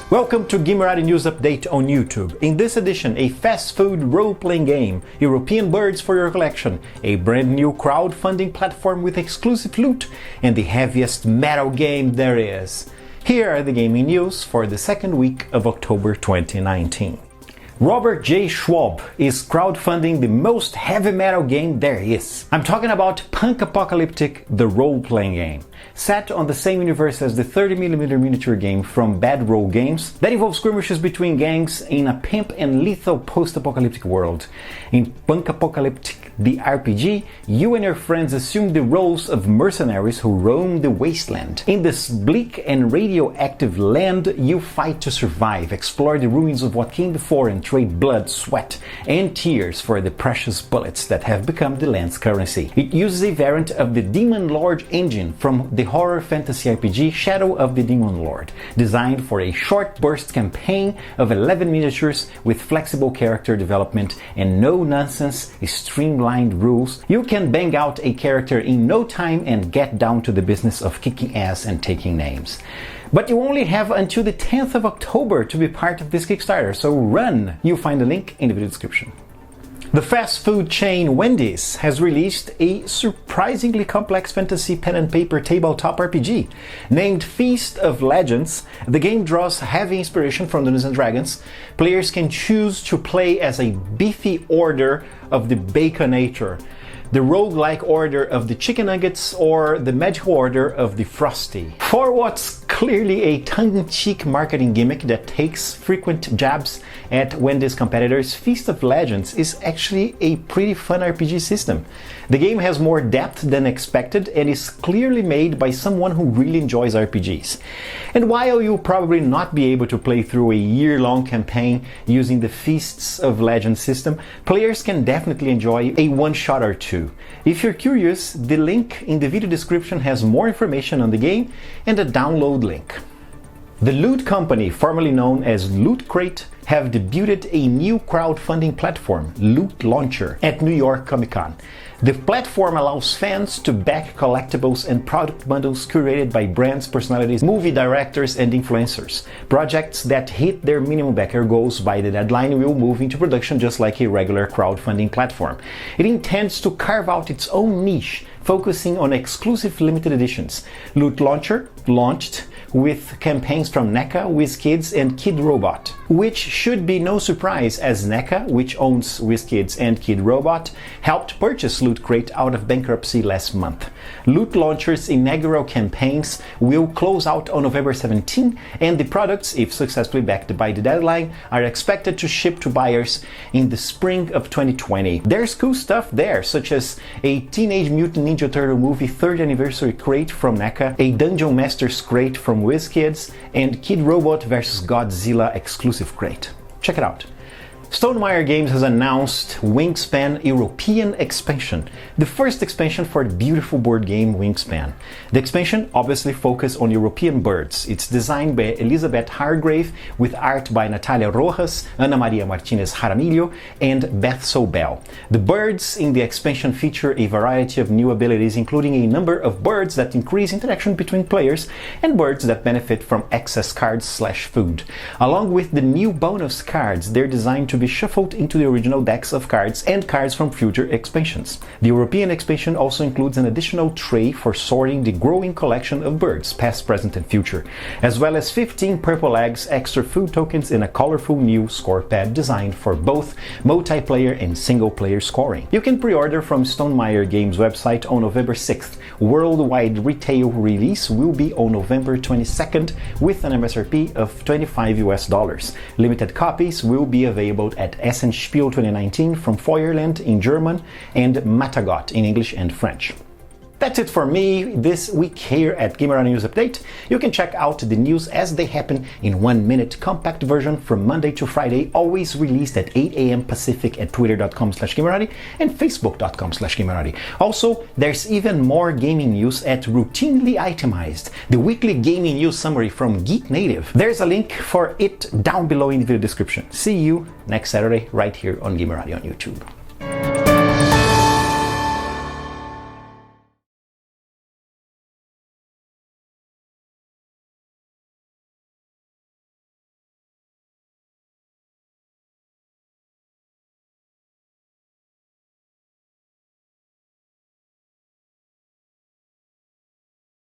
Welcome to Gamerati News Update on YouTube. In this edition, a fast food role-playing game, European birds for your collection, a brand new crowdfunding platform with exclusive loot, and the heaviest metal game there is. Here are the gaming news for the second week of October 2019. Robert J. Schwalb is crowdfunding the most heavy metal game there is. I'm talking about Punkapocaliptic, the role-playing game. Set on the same universe as the 30mm miniature game from Bedroll Games that involves skirmishes between gangs in a pimp and lethal post-apocalyptic world. In Punkapocaliptic, the RPG, you and your friends assume the roles of mercenaries who roam the wasteland. In this bleak and radioactive land, you fight to survive, explore the ruins of what came before, and trade blood, sweat, and tears for the precious bullets that have become the land's currency. It uses a variant of the Demon Lord engine from the horror fantasy RPG Shadow of the Demon Lord, designed for a short burst campaign of 11 miniatures with flexible character development and no-nonsense, streamlined rules. You can bang out a character in no time and get down to the business of kicking ass and taking names. But you only have until the 10th of October to be part of this Kickstarter, so run! You'll find the link in the video description. The fast food chain Wendy's has released a surprisingly complex fantasy pen and paper tabletop RPG. Named Feast of Legends, the game draws heavy inspiration from Dungeons & Dragons. Players can choose to play as a beefy order of the Baconator, the roguelike order of the Chicken Nuggets, or the magical order of the Frosty. For what's clearly a tongue-in-cheek marketing gimmick that takes frequent jabs at Wendy's competitors, Feast of Legends is actually a pretty fun RPG system. The game has more depth than expected and is clearly made by someone who really enjoys RPGs. And while you'll probably not be able to play through a year-long campaign using the Feasts of Legends system, players can definitely enjoy a one-shot or two. If you're curious, the link in the video description has more information on the game and a download link. The Loot Company, formerly known as Loot Crate, have debuted a new crowdfunding platform, Loot Launcher, at New York Comic Con. The platform allows fans to back collectibles and product bundles curated by brands, personalities, movie directors, and influencers. Projects that hit their minimum backer goals by the deadline will move into production just like a regular crowdfunding platform. It intends to carve out its own niche, focusing on exclusive limited editions. Loot Launcher launched with campaigns from NECA, WizKids, and Kid Robot, which should be no surprise as NECA, which owns WizKids and Kid Robot, helped purchase Loot Crate out of bankruptcy last month. Loot Launcher's inaugural campaigns will close out on November 17, and the products, if successfully backed by the deadline, are expected to ship to buyers in the spring of 2020. There's cool stuff there, such as a Teenage Mutant Ninja Turtle movie 3rd anniversary crate from NECA, a Dungeon Masters crate from WizKids, and Kid Robot vs. Godzilla exclusive crate. Check it out. Stonemaier Games has announced Wingspan European Expansion, the first expansion for the beautiful board game Wingspan. The expansion obviously focuses on European birds. It's designed by Elizabeth Hargrave with art by Natalia Rojas, Ana Maria Martinez Jaramillo, and Beth Sobel. The birds in the expansion feature a variety of new abilities, including a number of birds that increase interaction between players and birds that benefit from excess cards/food. Along with the new bonus cards, they're designed to be shuffled into the original decks of cards and cards from future expansions. The European expansion also includes an additional tray for sorting the growing collection of birds, past, present, and future, as well as 15 purple eggs, extra food tokens, and a colorful new score pad designed for both multiplayer and single-player scoring. You can pre-order from Stonemaier Games website on November 6th. Worldwide retail release will be on November 22nd with an MSRP of $25 US. Limited copies will be available at Essenspiel 2019 from Feuerland in German and Matagot in English and French. That's it for me this week here at Gamerati News Update. You can check out the news as they happen in 1-minute compact version from Monday to Friday, always released at 8 a.m. Pacific at twitter.com/Gamerati and facebook.com/Gamerati. Also, there's even more gaming news at Routinely Itemized, the weekly gaming news summary from Geek Native. There's a link for it down below in the video description. See you next Saturday right here on Gamerati on YouTube.